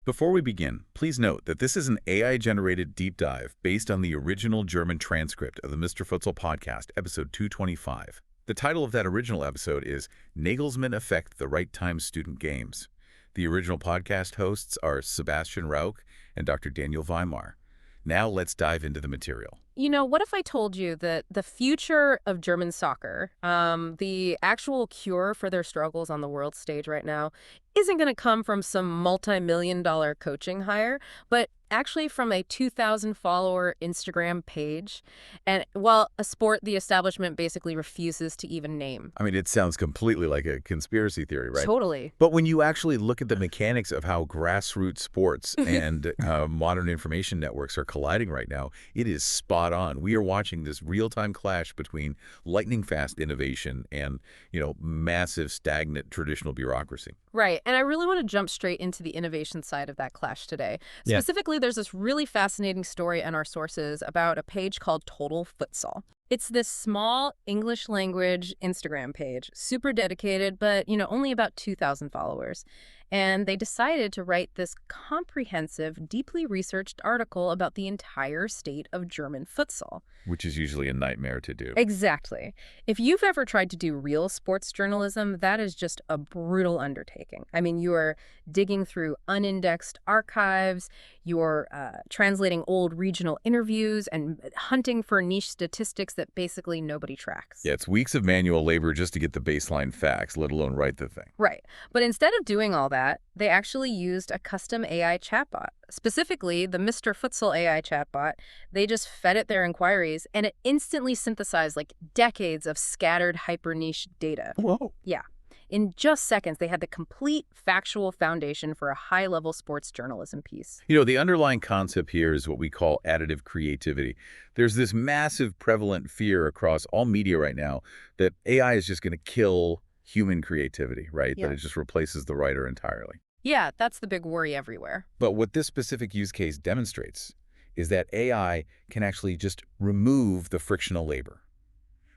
Before we begin, please note that this is an AI-generated deep dive based on the original German transcript of the Mr. Futsal podcast, episode 225. The title of that original episode is Nagelsmann Affect the Right Time Student Games. The original podcast hosts are Sebastian Rauch and Dr. Daniel Weimar. Now let's dive into the material. You know, what if I told you that the future of German soccer, the actual cure for their struggles on the world stage right now, isn't going to come from some multi-million-dollar coaching hire, but actually from a 2,000-follower Instagram page, and well, a sport the establishment basically refuses to even name. I mean, it sounds completely like a conspiracy theory, right? Totally. But when you actually look at the mechanics of how grassroots sports and modern information networks are colliding right now, it is spot on. We are watching this real-time clash between lightning-fast innovation and, massive, stagnant traditional bureaucracy. Right. And I really want to jump straight into the innovation side of that clash today. Specifically, there's this really fascinating story in our sources about a page called Total Futsal. It's this small English language Instagram page, super dedicated, but, only about 2,000 followers. And they decided to write this comprehensive, deeply researched article about the entire state of German futsal. Which is usually a nightmare to do. Exactly. If you've ever tried to do real sports journalism, that is just a brutal undertaking. I mean, you are digging through unindexed archives, you're translating old regional interviews, and hunting for niche statistics that basically nobody tracks. Yeah, it's weeks of manual labor just to get the baseline facts, let alone write the thing. Right. But instead of doing all that, they actually used a custom AI chatbot. Specifically, the Mr. Futsal AI chatbot. They just fed it their inquiries, and it instantly synthesized like decades of scattered hyper-niche data. Whoa. Yeah. In just seconds, they had the complete factual foundation for a high-level sports journalism piece. The underlying concept here is what we call additive creativity. There's this massive prevalent fear across all media right now that AI is just going to kill human creativity, right? Yeah. That it just replaces the writer entirely. Yeah, that's the big worry everywhere. But what this specific use case demonstrates is that AI can actually just remove the frictional labor.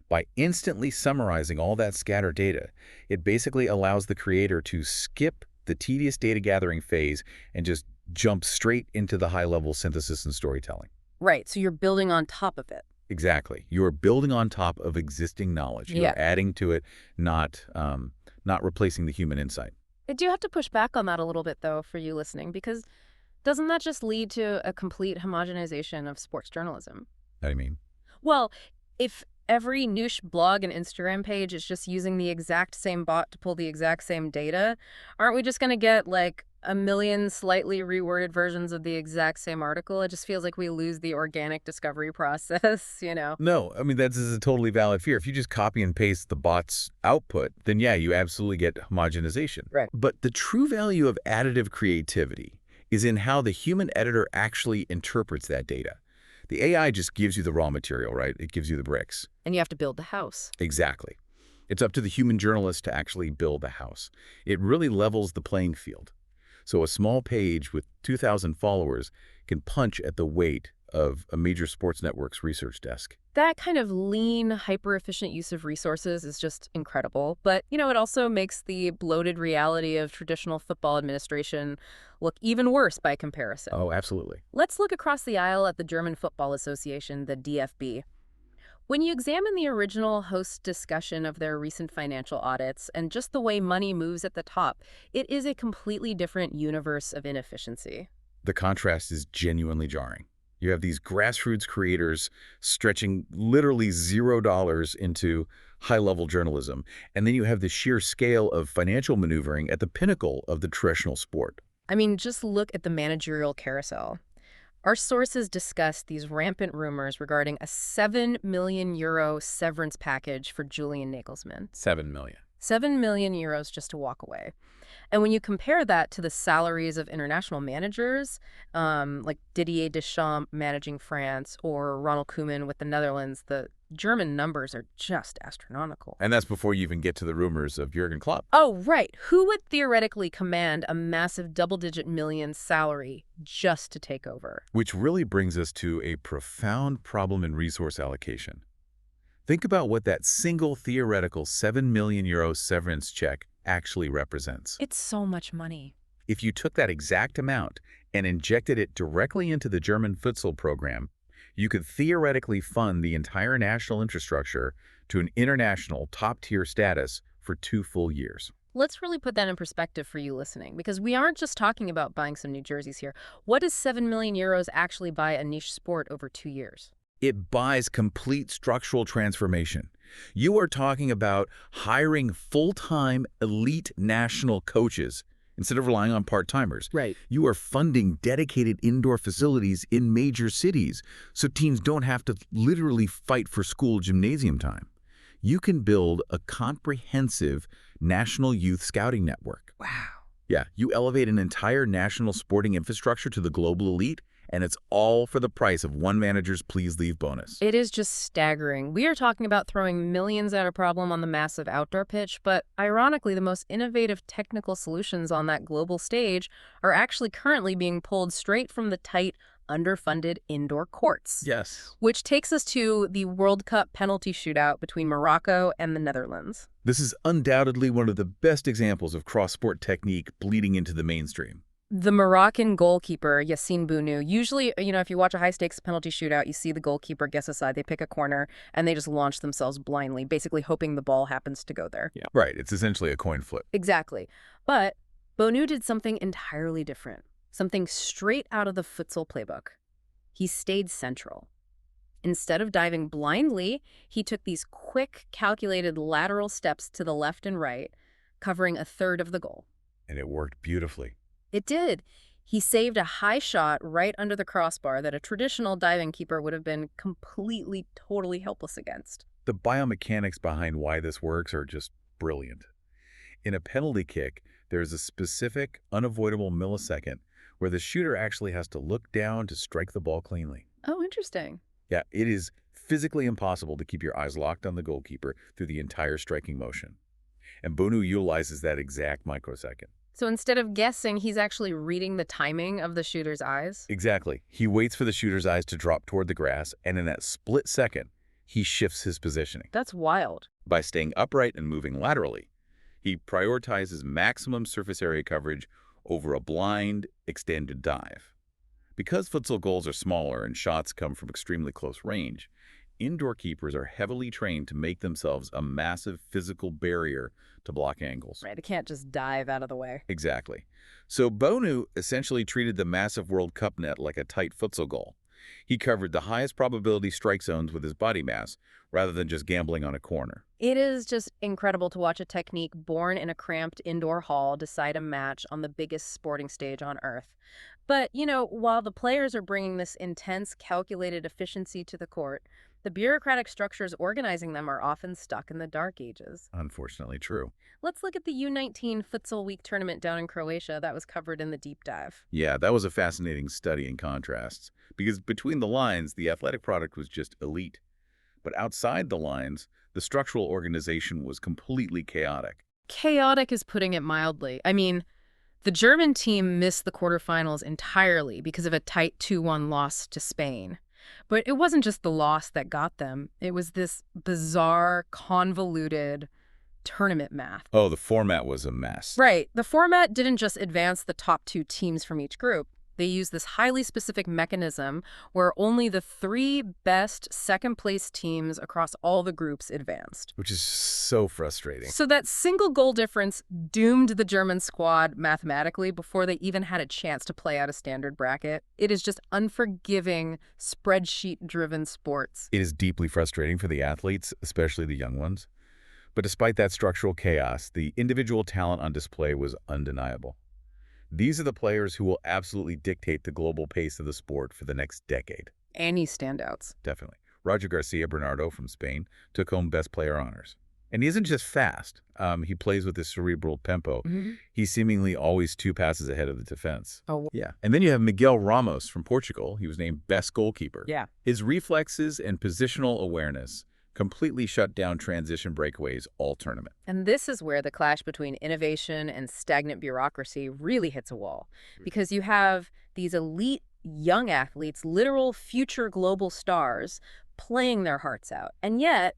By instantly summarizing all that scattered data, it basically allows the creator to skip the tedious data gathering phase and just jump straight into the high-level synthesis and storytelling. Right, so you're building on top of it. Exactly. You're building on top of existing knowledge. You're adding to it, not replacing the human insight. I do have to push back on that a little bit, though, for you listening, because doesn't that just lead to a complete homogenization of sports journalism? How do you mean? Well, if every niche blog and Instagram page is just using the exact same bot to pull the exact same data, aren't we just going to get, like, a million slightly reworded versions of the exact same article? It just feels like we lose the organic discovery process, No, I mean, that's a totally valid fear. If you just copy and paste the bot's output, then yeah, you absolutely get homogenization. Right. But the true value of additive creativity is in how the human editor actually interprets that data. The AI just gives you the raw material, right? It gives you the bricks. And you have to build the house. Exactly. It's up to the human journalist to actually build the house. It really levels the playing field. So a small page with 2,000 followers can punch at the weight of a major sports network's research desk. That kind of lean, hyper-efficient use of resources is just incredible. But, it also makes the bloated reality of traditional football administration look even worse by comparison. Oh, absolutely. Let's look across the aisle at the German Football Association, the DFB. When you examine the original host's discussion of their recent financial audits and just the way money moves at the top, it is a completely different universe of inefficiency. The contrast is genuinely jarring. You have these grassroots creators stretching literally $0 into high-level journalism, and then you have the sheer scale of financial maneuvering at the pinnacle of the traditional sport. I mean, just look at the managerial carousel. Our sources discussed these rampant rumors regarding a €7 million severance package for Julian Nagelsmann. 7 million. €7 million just to walk away. And when you compare that to the salaries of international managers, like Didier Deschamps managing France or Ronald Koeman with the Netherlands, the German numbers are just astronomical. And that's before you even get to the rumors of Jurgen Klopp. Oh, right. Who would theoretically command a massive double-digit million salary just to take over? Which really brings us to a profound problem in resource allocation. Think about what that single theoretical €7 million severance check actually represents. It's so much money. If you took that exact amount and injected it directly into the German futsal program, you could theoretically fund the entire national infrastructure to an international top-tier status for 2 full years. Let's really put that in perspective for you listening, because we aren't just talking about buying some new jerseys here. What does 7 million euros actually buy a niche sport over 2 years? It buys complete structural transformation. You are talking about hiring full-time elite national coaches instead of relying on part-timers. Right. You are funding dedicated indoor facilities in major cities so teams don't have to literally fight for school gymnasium time. You can build a comprehensive national youth scouting network. Wow. Yeah, you elevate an entire national sporting infrastructure to the global elite, and it's all for the price of one manager's please leave bonus. It is just staggering. We are talking about throwing millions at a problem on the massive outdoor pitch, but ironically, the most innovative technical solutions on that global stage are actually currently being pulled straight from the tight, underfunded indoor courts. Yes. Which takes us to the World Cup penalty shootout between Morocco and the Netherlands. This is undoubtedly one of the best examples of cross-sport technique bleeding into the mainstream. The Moroccan goalkeeper, Yassine Bounou, usually, if you watch a high-stakes penalty shootout, you see the goalkeeper guess aside, they pick a corner, and they just launch themselves blindly, basically hoping the ball happens to go there. Yeah. Right, it's essentially a coin flip. Exactly. But Bounou did something entirely different, something straight out of the futsal playbook. He stayed central. Instead of diving blindly, he took these quick, calculated lateral steps to the left and right, covering a third of the goal. And it worked beautifully. It did. He saved a high shot right under the crossbar that a traditional diving keeper would have been completely, totally helpless against. The biomechanics behind why this works are just brilliant. In a penalty kick, there's a specific, unavoidable millisecond where the shooter actually has to look down to strike the ball cleanly. Oh, interesting. Yeah, it is physically impossible to keep your eyes locked on the goalkeeper through the entire striking motion. And Bounou utilizes that exact microsecond. So instead of guessing, he's actually reading the timing of the shooter's eyes? Exactly. He waits for the shooter's eyes to drop toward the grass, and in that split second, he shifts his positioning. That's wild. By staying upright and moving laterally, he prioritizes maximum surface area coverage over a blind, extended dive. Because futsal goals are smaller and shots come from extremely close range, indoor keepers are heavily trained to make themselves a massive physical barrier to block angles. Right, they can't just dive out of the way. Exactly. So Bounou essentially treated the massive World Cup net like a tight futsal goal. He covered the highest probability strike zones with his body mass, rather than just gambling on a corner. It is just incredible to watch a technique born in a cramped indoor hall decide a match on the biggest sporting stage on Earth. But, while the players are bringing this intense, calculated efficiency to the court, the bureaucratic structures organizing them are often stuck in the dark ages. Unfortunately true. Let's look at the U19 Futsal Week tournament down in Croatia that was covered in the deep dive. Yeah, that was a fascinating study in contrasts, because between the lines, the athletic product was just elite. But outside the lines, the structural organization was completely chaotic. Chaotic is putting it mildly. I mean, the German team missed the quarterfinals entirely because of a tight 2-1 loss to Spain. But it wasn't just the loss that got them. It was this bizarre, convoluted tournament math. Oh, the format was a mess. Right. The format didn't just advance the top 2 teams from each group. They used this highly specific mechanism where only the 3 best second-place teams across all the groups advanced. Which is so frustrating. So that single goal difference doomed the German squad mathematically before they even had a chance to play out a standard bracket. It is just unforgiving, spreadsheet-driven sports. It is deeply frustrating for the athletes, especially the young ones. But despite that structural chaos, the individual talent on display was undeniable. These are the players who will absolutely dictate the global pace of the sport for the next decade. Any standouts? Definitely. Roger Garcia Bernardo from Spain took home Best Player honors. And he isn't just fast. He plays with this cerebral tempo. He's seemingly always 2 passes ahead of the defense. Oh, yeah. And then you have Miguel Ramos from Portugal. He was named Best Goalkeeper. yeah. His reflexes and positional awareness completely shut down transition breakaways all tournament. And this is where the clash between innovation and stagnant bureaucracy really hits a wall. Because you have these elite young athletes, literal future global stars, playing their hearts out. And yet,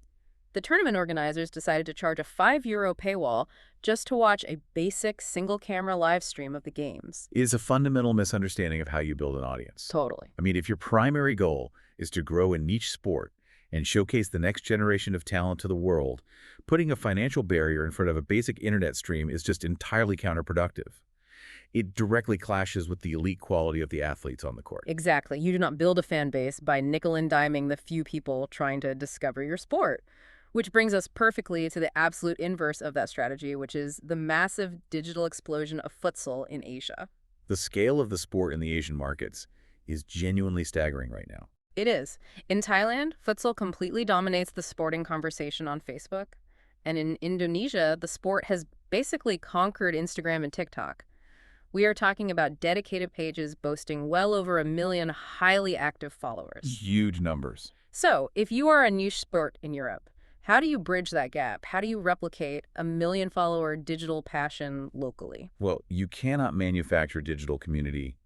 The tournament organizers decided to charge a €5 paywall just to watch a basic single-camera live stream of the games. It is a fundamental misunderstanding of how you build an audience. Totally. I mean, if your primary goal is to grow a niche sport and showcase the next generation of talent to the world, putting a financial barrier in front of a basic internet stream is just entirely counterproductive. It directly clashes with the elite quality of the athletes on the court. Exactly. You do not build a fan base by nickel and diming the few people trying to discover your sport. Which brings us perfectly to the absolute inverse of that strategy, which is the massive digital explosion of futsal in Asia. The scale of the sport in the Asian markets is genuinely staggering right now. It is. In Thailand, futsal completely dominates the sporting conversation on Facebook. And in Indonesia, the sport has basically conquered Instagram and TikTok. We are talking about dedicated pages boasting well over 1 million highly active followers. Huge numbers. So, if you are a niche sport in Europe, how do you bridge that gap? How do you replicate a 1 million-follower digital passion locally? Well, you cannot manufacture digital community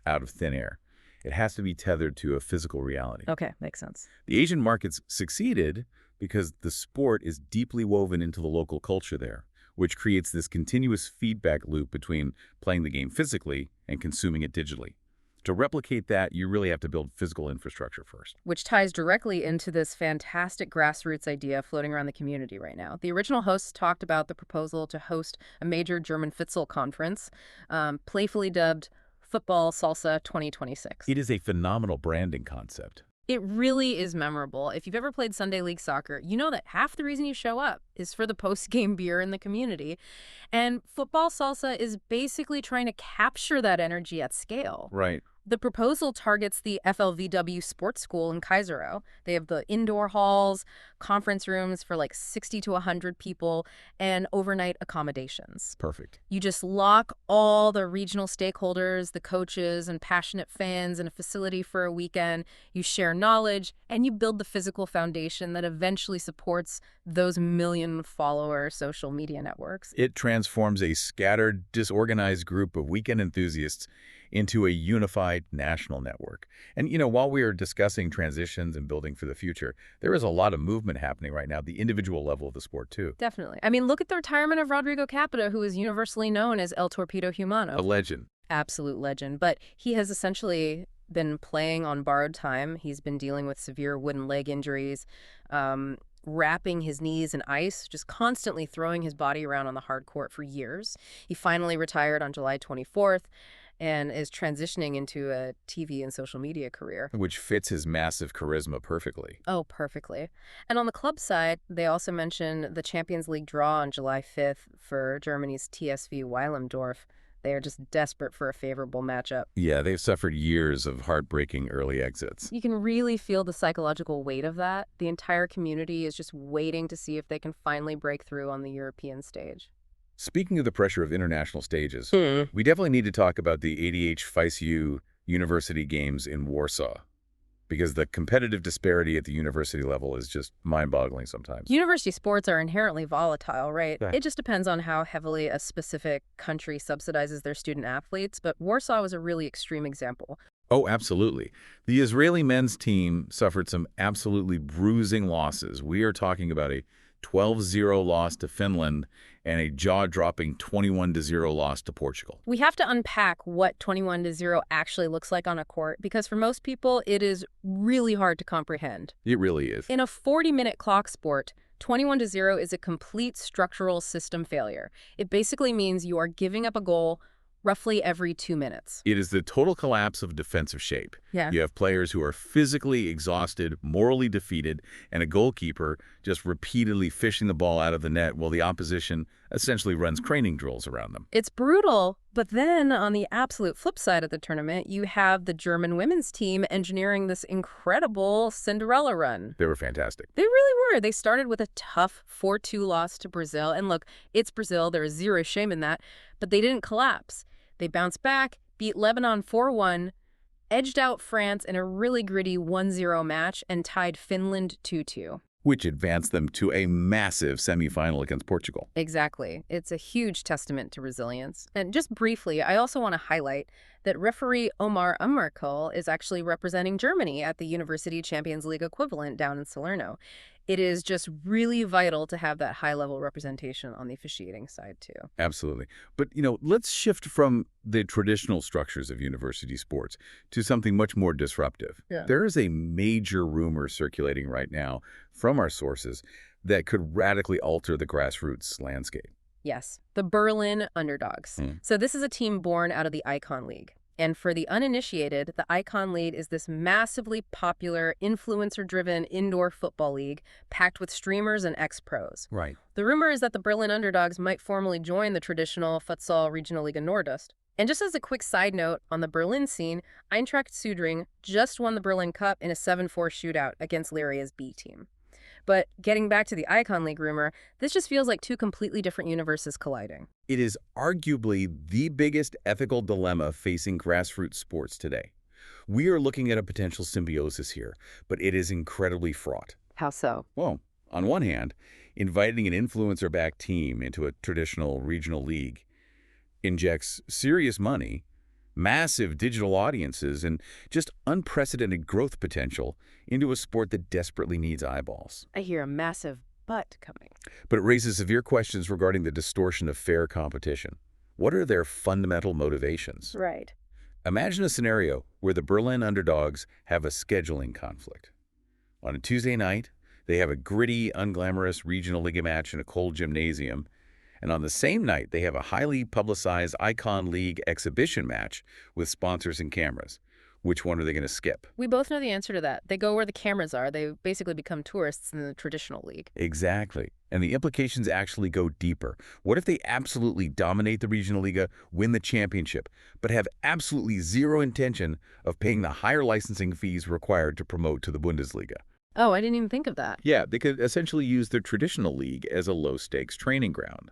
out of thin air. It has to be tethered to a physical reality. Okay, makes sense. The Asian markets succeeded because the sport is deeply woven into the local culture there, which creates this continuous feedback loop between playing the game physically and consuming it digitally. To replicate that, you really have to build physical infrastructure first. Which ties directly into this fantastic grassroots idea floating around the community right now. The original hosts talked about the proposal to host a major German futsal conference, playfully dubbed Football Salsa 2026. It is a phenomenal branding concept. It really is memorable. If you've ever played Sunday League soccer, you know that half the reason you show up is for the post-game beer in the community. And Football Salsa is basically trying to capture that energy at scale. Right. The proposal targets the FLVW Sports School in Kaisero. They have the indoor halls, conference rooms for like 60 to 100 people, and overnight accommodations. Perfect. You just lock all the regional stakeholders, the coaches, and passionate fans in a facility for a weekend. You share knowledge, and you build the physical foundation that eventually supports those million-follower social media networks. It transforms a scattered, disorganized group of weekend enthusiasts into a unified national network. And, while we are discussing transitions and building for the future, there is a lot of movement happening right now at the individual level of the sport, too. Definitely. I mean, look at the retirement of Rodrigo Capita, who is universally known as El Torpedo Humano. A legend. Absolute legend. But he has essentially been playing on borrowed time. He's been dealing with severe wooden leg injuries, wrapping his knees in ice, just constantly throwing his body around on the hard court for years. He finally retired on July 24th. And is transitioning into a TV and social media career. Which fits his massive charisma perfectly. Oh, perfectly. And on the club side, they also mention the Champions League draw on July 5th for Germany's TSV Weilemdorf. They are just desperate for a favorable matchup. Yeah, they've suffered years of heartbreaking early exits. You can really feel the psychological weight of that. The entire community is just waiting to see if they can finally break through on the European stage. Speaking of the pressure of international stages, we definitely need to talk about the ADH FISU University Games in Warsaw, because the competitive disparity at the university level is just mind-boggling sometimes. University sports are inherently volatile, right? Yeah. It just depends on how heavily a specific country subsidizes their student athletes, but Warsaw was a really extreme example. Oh, absolutely. The Israeli men's team suffered some absolutely bruising losses. We are talking about a 12-0 loss to Finland and a jaw-dropping 21-0 loss to Portugal. We have to unpack what 21-0 actually looks like on a court, because for most people, it is really hard to comprehend. It really is. In a 40-minute clock sport, 21-0 is a complete structural system failure. It basically means you are giving up a goal roughly every 2 minutes. It is the total collapse of defensive shape. Yeah. You have players who are physically exhausted, morally defeated, and a goalkeeper just repeatedly fishing the ball out of the net while the opposition essentially runs craning drills around them. It's brutal, but then on the absolute flip side of the tournament, you have the German women's team engineering this incredible Cinderella run. They were fantastic. They really were. They started with a tough 4-2 loss to Brazil. And look, it's Brazil. There is zero shame in that. But they didn't collapse. They bounced back, beat Lebanon 4-1, edged out France in a really gritty 1-0 match, and tied Finland 2-2. Which advanced them to a massive semifinal against Portugal. Exactly. It's a huge testament to resilience. And just briefly, I also want to highlight that referee Omar Ummerkal is actually representing Germany at the University Champions League equivalent down in Salerno. It is just really vital to have that high-level representation on the officiating side, too. Absolutely. But, let's shift from the traditional structures of university sports to something much more disruptive. Yeah. There is a major rumor circulating right now from our sources that could radically alter the grassroots landscape. Yes, the Berlin Underdogs. So this is a team born out of the Icon League. And for the uninitiated, the Icon League is this massively popular, influencer-driven indoor football league packed with streamers and ex-pros. Right. The rumor is that the Berlin Underdogs might formally join the traditional futsal Regionalliga Nordost. And just as a quick side note, on the Berlin scene, Eintracht Sudring just won the Berlin Cup in a 7-4 shootout against Lyria's B team. But getting back to the Icon League rumor, this just feels like two completely different universes colliding. It is arguably the biggest ethical dilemma facing grassroots sports today. We are looking at a potential symbiosis here, but it is incredibly fraught. How so? Well, on one hand, inviting an influencer-backed team into a traditional regional league injects serious money, massive digital audiences, and just unprecedented growth potential into a sport that desperately needs eyeballs. I hear a massive but coming. But it raises severe questions regarding the distortion of fair competition. What are their fundamental motivations? Right. Imagine a scenario where the Berlin Underdogs have a scheduling conflict. On a Tuesday night, they have a gritty, unglamorous regional league match in a cold gymnasium, and on the same night, they have a highly publicized Icon League exhibition match with sponsors and cameras. Which one are they going to skip? We both know the answer to that. They go where the cameras are. They basically become tourists in the traditional league. Exactly. And the implications actually go deeper. What if they absolutely dominate the Regional Liga, win the championship, but have absolutely zero intention of paying the higher licensing fees required to promote to the Bundesliga? Oh, I didn't even think of that. Yeah, they could essentially use their traditional league as a low-stakes training ground,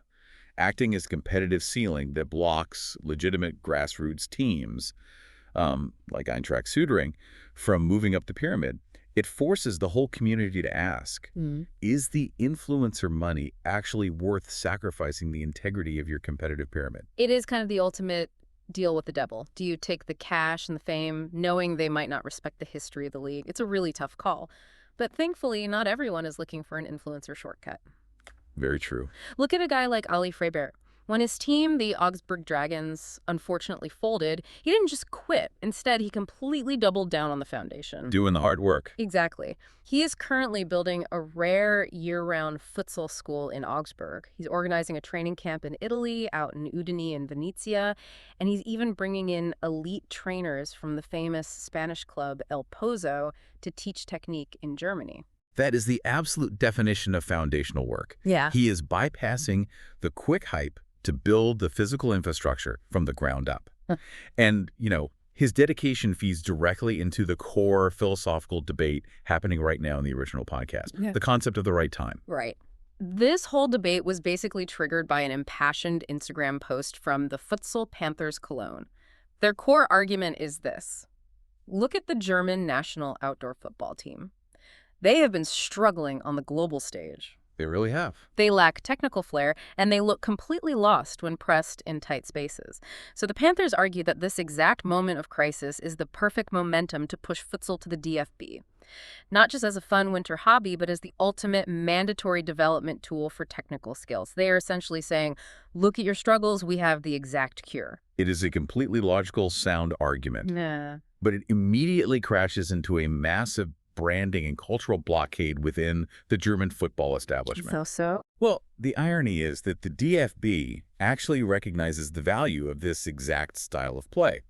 acting as competitive ceiling that blocks legitimate grassroots teams, like Eintracht Sudring, from moving up the pyramid. It forces the whole community to ask, is the influencer money actually worth sacrificing the integrity of your competitive pyramid? It is kind of the ultimate deal with the devil. Do you take the cash and the fame, knowing they might not respect the history of the league? It's a really tough call. But thankfully, not everyone is looking for an influencer shortcut. Very true. Look at a guy like Ali Freibert. When his team, the Augsburg Dragons, unfortunately folded, he didn't just quit. Instead, he completely doubled down on the foundation. Doing the hard work. Exactly. He is currently building a rare year-round futsal school in Augsburg. He's organizing a training camp in Italy, out in Udine and Venezia, and he's even bringing in elite trainers from the famous Spanish club El Pozo to teach technique in Germany. That is the absolute definition of foundational work. Yeah. He is bypassing the quick hype to build the physical infrastructure from the ground up. And, his dedication feeds directly into the core philosophical debate happening right now in the original podcast, the concept of the right time. Right. This whole debate was basically triggered by an impassioned Instagram post from the Futsal Panthers Cologne. Their core argument is this. Look at the German national outdoor football team. They have been struggling on the global stage. They really have. They lack technical flair, and they look completely lost when pressed in tight spaces. So the Panthers argue that this exact moment of crisis is the perfect momentum to push futsal to the DFB. Not just as a fun winter hobby, but as the ultimate mandatory development tool for technical skills. They are essentially saying, look at your struggles, we have the exact cure. It is a completely logical, sound argument. Yeah. But it immediately crashes into a massive branding and cultural blockade within the German football establishment. So? Well, the irony is that the DFB actually recognizes the value of this exact style of play.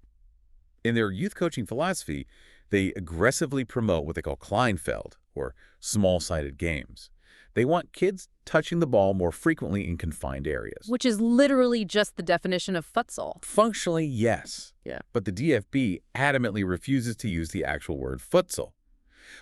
In their youth coaching philosophy, they aggressively promote what they call Kleinfeld, or small-sided games. They want kids touching the ball more frequently in confined areas. Which is literally just the definition of futsal. Functionally, yes. Yeah. But the DFB adamantly refuses to use the actual word futsal.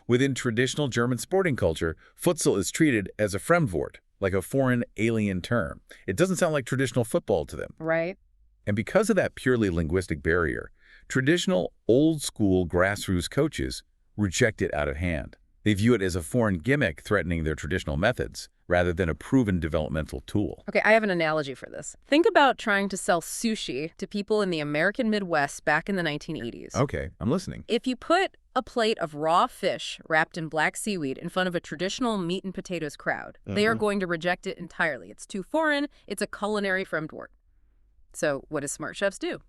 Within traditional German sporting culture, futsal is treated as a Fremdwort, like a foreign alien term. It doesn't sound like traditional football to them. Right. And because of that purely linguistic barrier, traditional old-school grassroots coaches reject it out of hand. They view it as a foreign gimmick threatening their traditional methods, rather than a proven developmental tool. Okay, I have an analogy for this. Think about trying to sell sushi to people in the American Midwest back in the 1980s. Okay, I'm listening. If you put a plate of raw fish wrapped in black seaweed in front of a traditional meat and potatoes crowd, they are going to reject it entirely. It's too foreign. It's a culinary framework. So what do smart chefs do?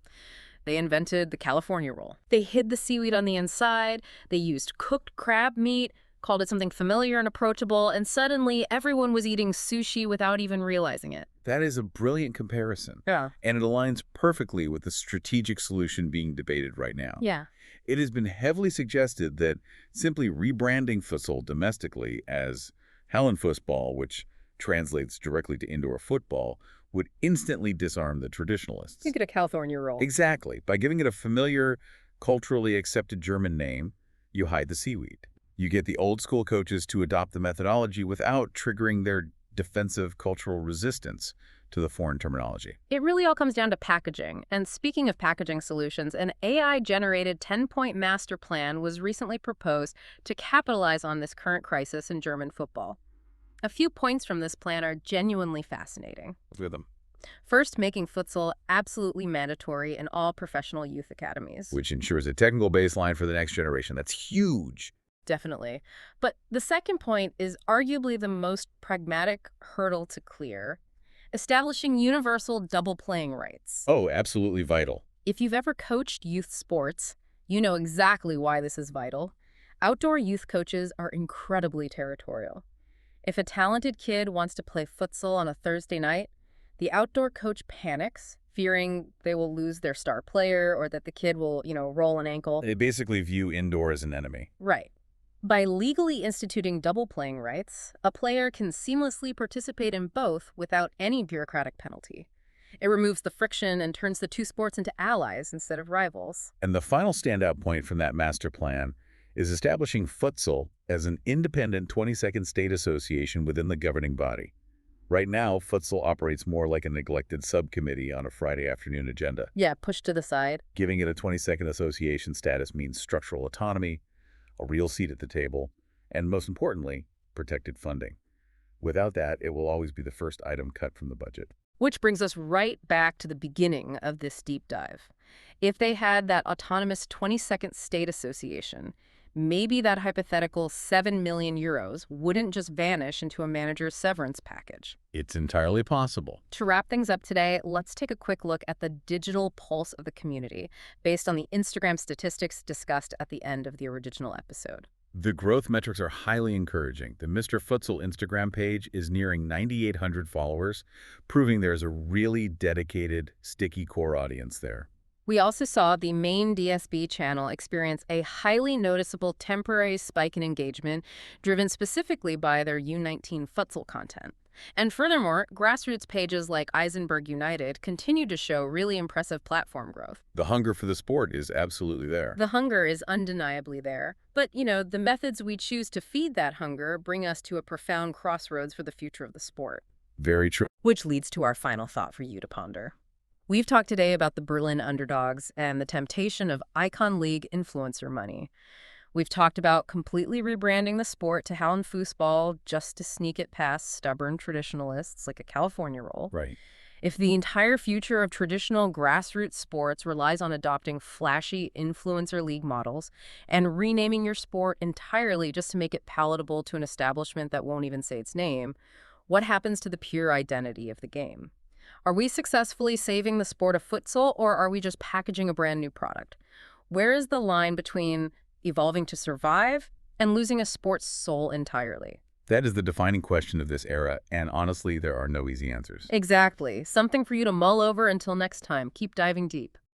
They invented the California roll. They hid the seaweed on the inside. They used cooked crab meat, called it something familiar and approachable, and suddenly everyone was eating sushi without even realizing it. That is a brilliant comparison. Yeah. And it aligns perfectly with the strategic solution being debated right now. Yeah. It has been heavily suggested that simply rebranding futsal domestically as Hallenfußball, which translates directly to indoor football, would instantly disarm the traditionalists. You get a California roll. Exactly. By giving it a familiar, culturally accepted German name, you hide the seaweed. You get the old-school coaches to adopt the methodology without triggering their defensive cultural resistance to the foreign terminology. It really all comes down to packaging. And speaking of packaging solutions, an AI-generated 10-point master plan was recently proposed to capitalize on this current crisis in German football. A few points from this plan are genuinely fascinating. Look at them. First, making futsal absolutely mandatory in all professional youth academies. Which ensures a technical baseline for the next generation. That's huge. Definitely. But the second point is arguably the most pragmatic hurdle to clear: establishing universal double playing rights. Oh, absolutely vital. If you've ever coached youth sports, you know exactly why this is vital. Outdoor youth coaches are incredibly territorial. If a talented kid wants to play futsal on a Thursday night, the outdoor coach panics, fearing they will lose their star player or that the kid will, roll an ankle. They basically view indoor as an enemy. Right. By legally instituting double playing rights, a player can seamlessly participate in both without any bureaucratic penalty. It removes the friction and turns the two sports into allies instead of rivals. And the final standout point from that master plan is establishing futsal as an independent 22nd state association within the governing body. Right now, futsal operates more like a neglected subcommittee on a Friday afternoon agenda. Yeah, pushed to the side. Giving it a 22nd association status means structural autonomy, a real seat at the table, and most importantly, protected funding. Without that, it will always be the first item cut from the budget. Which brings us right back to the beginning of this deep dive. If they had that autonomous 22nd state association, maybe that hypothetical 7 million euros wouldn't just vanish into a manager's severance package. It's entirely possible. To wrap things up today, let's take a quick look at the digital pulse of the community based on the Instagram statistics discussed at the end of the original episode. The growth metrics are highly encouraging. The Mr. Futsal Instagram page is nearing 9,800 followers, proving there's a really dedicated, sticky core audience there. We also saw the main DSB channel experience a highly noticeable temporary spike in engagement, driven specifically by their U19 futsal content. And furthermore, grassroots pages like Eisenberg United continue to show really impressive platform growth. The hunger for the sport is absolutely there. The hunger is undeniably there. But, the methods we choose to feed that hunger bring us to a profound crossroads for the future of the sport. Very true. Which leads to our final thought for you to ponder. We've talked today about the Berlin underdogs and the temptation of Icon League influencer money. We've talked about completely rebranding the sport to Hallenfußball just to sneak it past stubborn traditionalists like a California roll. Right. If the entire future of traditional grassroots sports relies on adopting flashy influencer league models and renaming your sport entirely just to make it palatable to an establishment that won't even say its name, what happens to the pure identity of the game? Are we successfully saving the sport of futsal, or are we just packaging a brand new product? Where is the line between evolving to survive and losing a sport's soul entirely? That is the defining question of this era, and honestly, there are no easy answers. Exactly. Something for you to mull over until next time. Keep diving deep.